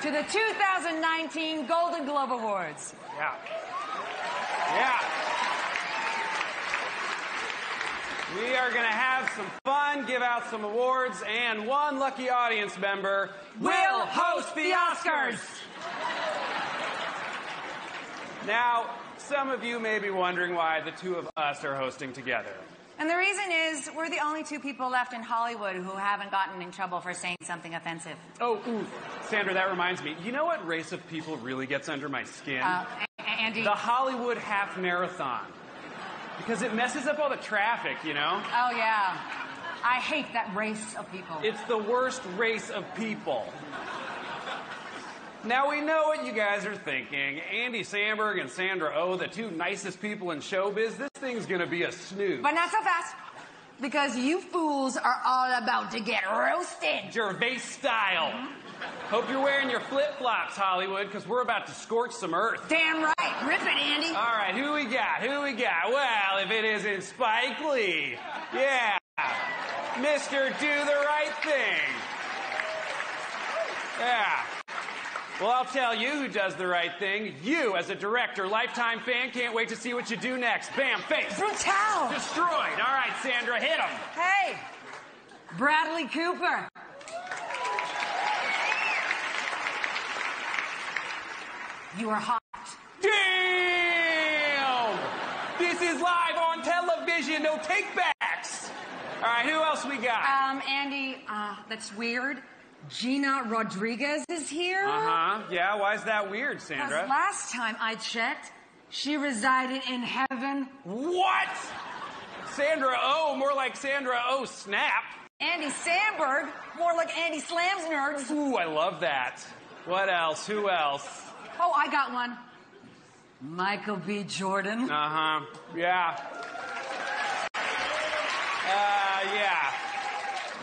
to the 2019 Golden Globe Awards. Yeah. Yeah. We are going to have some fun, give out some awards, and one lucky audience member will host the Oscars. Now, some of you may be wondering why the two of us are hosting together. And the reason is we're the only two people left in Hollywood who haven't gotten in trouble for saying something offensive. Oh, ooh. Sandra, that reminds me. You know what race of people really gets under my skin? Andy. The Hollywood Half Marathon. Because it messes up all the traffic, you know? Oh, yeah. I hate that race of people. It's the worst race of people. Now, we know what you guys are thinking. Andy Samberg and Sandra Oh, the two nicest people in showbiz, this thing's gonna be a snooze. But not so fast, because you fools are all about to get roasted. Gervais style. Hope you're wearing your flip-flops, Hollywood, because we're about to scorch some earth. Damn right. Rip it, Andy. All right, who we got? Well, if it isn't Spike Lee. Yeah. Mr. Do the Right Thing. Yeah. Well, I'll tell you who does the right thing. You, as a director, lifetime fan, can't wait to see what you do next. Bam, face. Brutal. Destroyed. All right, Sandra, hit him. Hey, Bradley Cooper. You are hot. Damn! This is live on television. No takebacks. All right, who else we got? Andy, that's weird. Gina Rodriguez is here. Yeah, why is that weird, Sandra? Because last time I checked, she resided in heaven. What? Sandra Oh, more like Sandra Oh Snap. Andy Samberg, more like Andy Slams Nerds. Ooh, I love that. What else? Who else? Oh, I got one. Michael B. Jordan. Yeah. Yeah.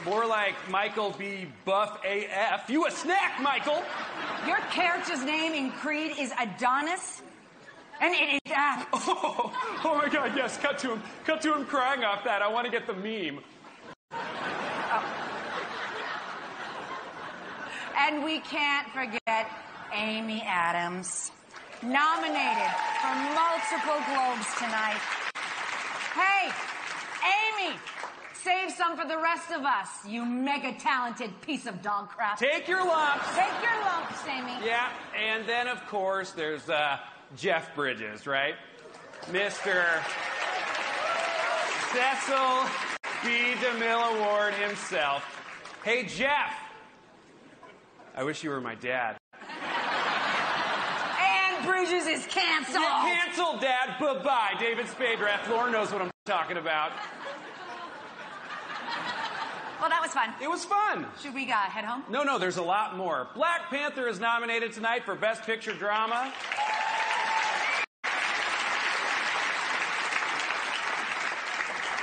More like Michael B. Buff AF. You a snack, Michael! Your character's name in Creed is Adonis, and it is apt. Oh my God, yes, cut to him. Cut to him crying off that. I want to get the meme. And we can't forget Amy Adams, nominated for multiple Globes tonight. Hey, Amy! Save some for the rest of us, you mega-talented piece of dog crap. Take your lumps. Take your lumps, Amy. Yeah, and then, of course, there's Jeff Bridges, right? Mr. Cecil B. DeMille Award himself. Hey, Jeff. I wish you were my dad. And Bridges is canceled. You're canceled, Dad. Bye-bye. David Spade ref. Lauren knows what I'm talking about. Well, that was fun. It was fun. Should we head home? No, there's a lot more. Black Panther is nominated tonight for Best Picture Drama.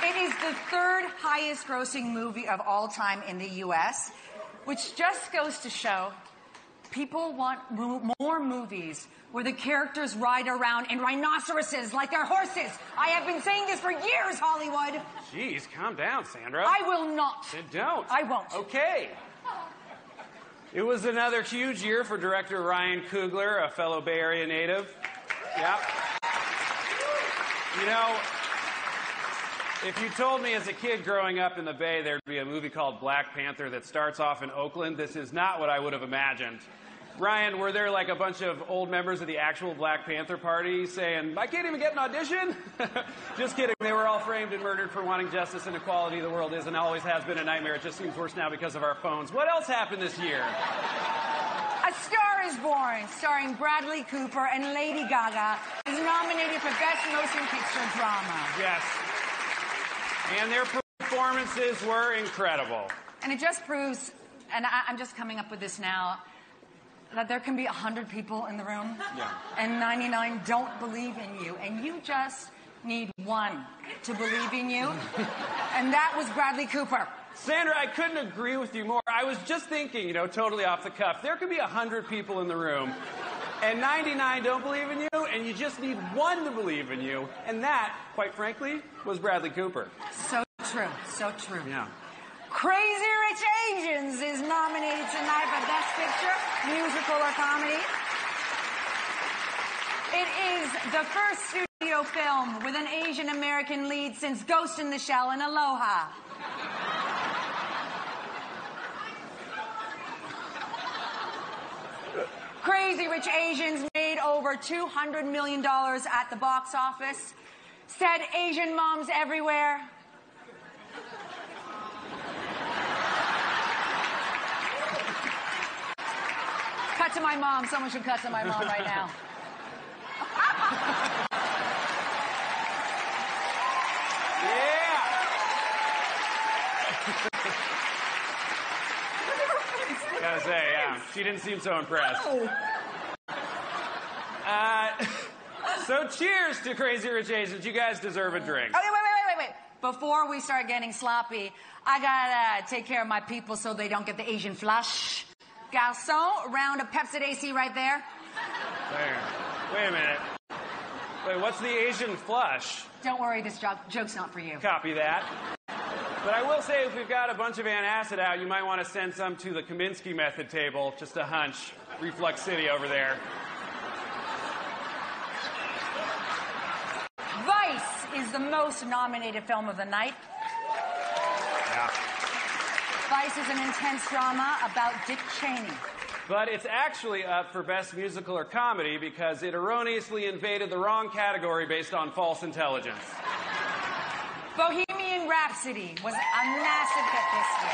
It is the third highest grossing movie of all time in the U.S., which just goes to show people want more movies where the characters ride around in rhinoceroses like they're horses. I have been saying this for years, Hollywood. Jeez, calm down, Sandra. I will not. Then don't. I won't. Okay. It was another huge year for director Ryan Coogler, a fellow Bay Area native. Yep. You know, if you told me as a kid growing up in the Bay there'd be a movie called Black Panther that starts off in Oakland, this is not what I would have imagined. Ryan, were there like a bunch of old members of the actual Black Panther Party saying, I can't even get an audition? Just kidding. They were all framed and murdered for wanting justice and equality. The world is and always has been a nightmare. It just seems worse now because of our phones. What else happened this year? A Star is Born, starring Bradley Cooper and Lady Gaga, is nominated for Best Motion Picture Drama. Yes. And their performances were incredible. And it just proves, and I'm just coming up with this now, that there can be 100 people in the room, and 99 don't believe in you, and you just need one to believe in you, and that was Bradley Cooper. Sandra, I couldn't agree with you more. I was just thinking, you know, totally off the cuff, there could be 100 people in the room, and 99 don't believe in you, and you just need one to believe in you, and that, quite frankly, was Bradley Cooper. So true, so true. Yeah. Crazy Rich Asians is nominated tonight for Best Picture, Musical or Comedy. It is the first studio film with an Asian American lead since Ghost in the Shell and Aloha. Crazy Rich Asians made over $200 million at the box office. Said Asian moms everywhere. Cut to my mom. Someone should cut to my mom right now. Yeah. Gotta say, yeah, she didn't seem so impressed. So cheers to Crazy Rich Asians. You guys deserve a drink. Okay, wait. Before we start getting sloppy, I gotta take care of my people so they don't get the Asian flush. Garçon, round of Pepsi AC right there. Wait a minute. Wait, what's the Asian flush? Don't worry, this joke's not for you. Copy that. But I will say, if we've got a bunch of antacid out, you might want to send some to the Kaminsky method table. Just a hunch. Reflux City over there. Vice is the most nominated film of the night. Yeah. Vice is an intense drama about Dick Cheney. But it's actually up for Best Musical or Comedy because it erroneously invaded the wrong category based on false intelligence. Bohemian Rhapsody was a massive hit this year.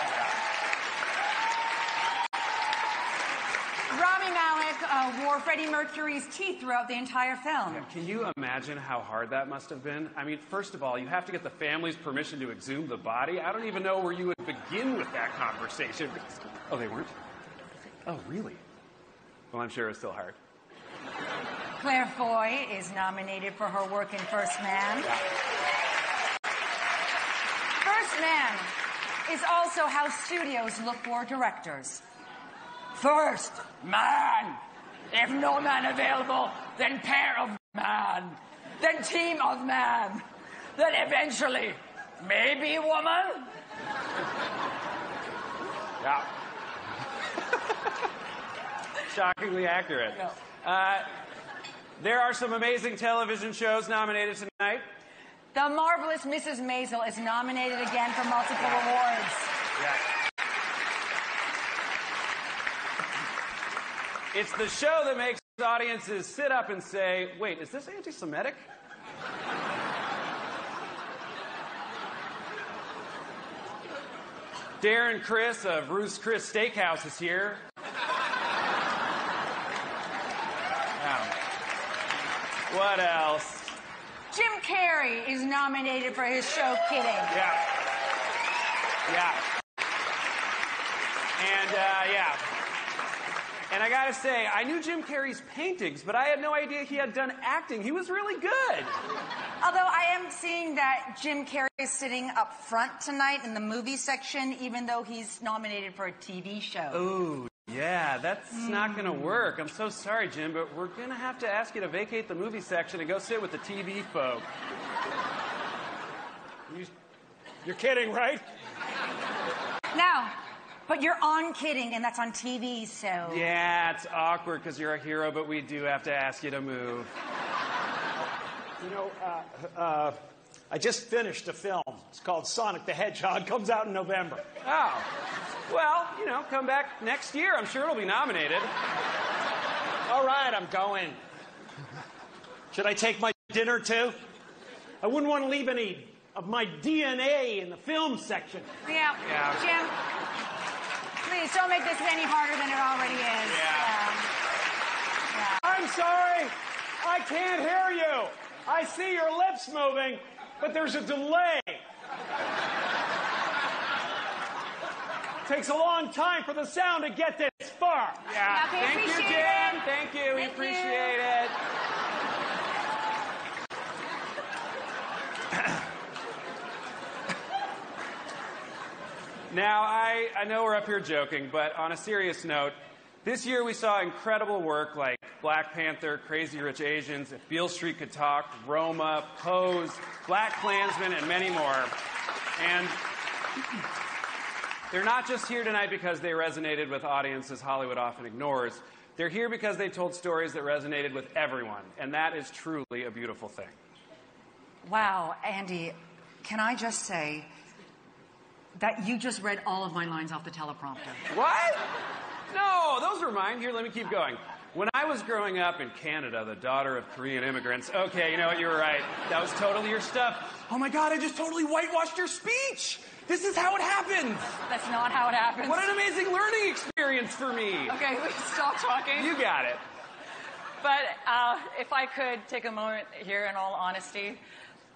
Rami Malek wore Freddie Mercury's teeth throughout the entire film. Yeah, can you imagine how hard that must have been? I mean, first of all, you have to get the family's permission to exhume the body. I don't even know where you would begin with that conversation. Oh, they weren't? Oh, really? Well, I'm sure it was still hard. Claire Foy is nominated for her work in First Man. Yeah. First Man is also how studios look for directors. First man. If no man available, then pair of man. Then team of man. Then eventually, maybe woman. Yeah. Shockingly accurate. There are some amazing television shows nominated tonight. The Marvelous Mrs. Maisel is nominated again for multiple awards. Yeah. It's the show that makes audiences sit up and say, wait, is this anti-Semitic? Darren Criss of Ruth's Chris Steakhouse is here. Wow. What else? Jim Carrey is nominated for his show Kidding. Yeah. And I gotta say, I knew Jim Carrey's paintings, but I had no idea he had done acting. He was really good. Although I am seeing that Jim Carrey is sitting up front tonight in the movie section, even though he's nominated for a TV show. Ooh, yeah, that's not gonna work. I'm so sorry, Jim, but we're gonna have to ask you to vacate the movie section and go sit with the TV folk. You're kidding, right? No, but you're on Kidding, and that's on TV, so... Yeah, it's awkward because you're a hero, but we do have to ask you to move. You know, I just finished a film. It's called Sonic the Hedgehog. Comes out in November. Oh. Well, you know, come back next year. I'm sure it'll be nominated. All right, I'm going. Should I take my dinner, too? I wouldn't want to leave any of my DNA in the film section. Yeah. Jim, please don't make this any harder than it already is. Yeah. I'm sorry. I can't hear you. I see your lips moving, but there's a delay. Takes a long time for the sound to get this far. Yeah. Okay, Thank you, appreciate Jim. it. Thank you. We Thank appreciate it. Now, I know we're up here joking, but on a serious note, this year we saw incredible work like Black Panther, Crazy Rich Asians, If Beale Street Could Talk, Roma, Pose, Black Klansman, and many more. And They're not just here tonight because they resonated with audiences Hollywood often ignores. They're here because they told stories that resonated with everyone, and that is truly a beautiful thing. Wow, Andy, can I just say that you just read all of my lines off the teleprompter? What? No, those were mine. Here, let me keep going. When I was growing up in Canada, the daughter of Korean immigrants... Okay, you know what? You were right. That was totally your stuff. Oh, my God, I just totally whitewashed your speech. This is how it happens. That's not how it happens. What an amazing learning experience for me. Okay, we stop talking. You got it. But if I could take a moment here in all honesty,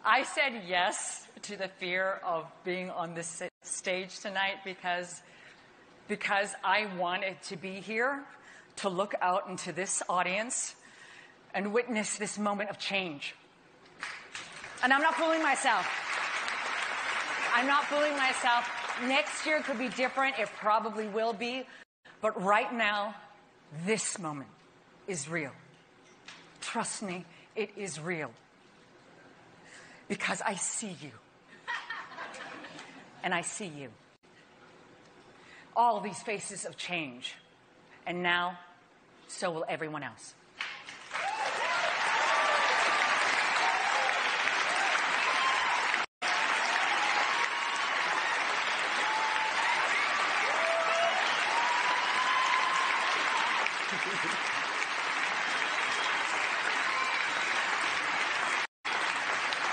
I said yes to the fear of being on this stage tonight because I wanted to be here to look out into this audience and witness this moment of change. And I'm not fooling myself. I'm not fooling myself. Next year could be different. It probably will be. But right now, this moment is real. Trust me, it is real. Because I see you. And I see you. All these faces of change. And now, so will everyone else.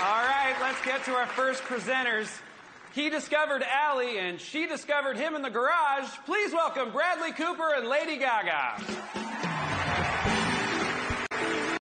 All right, let's get to our first presenters. He discovered Allie, and she discovered him in the garage. Please welcome Bradley Cooper and Lady Gaga.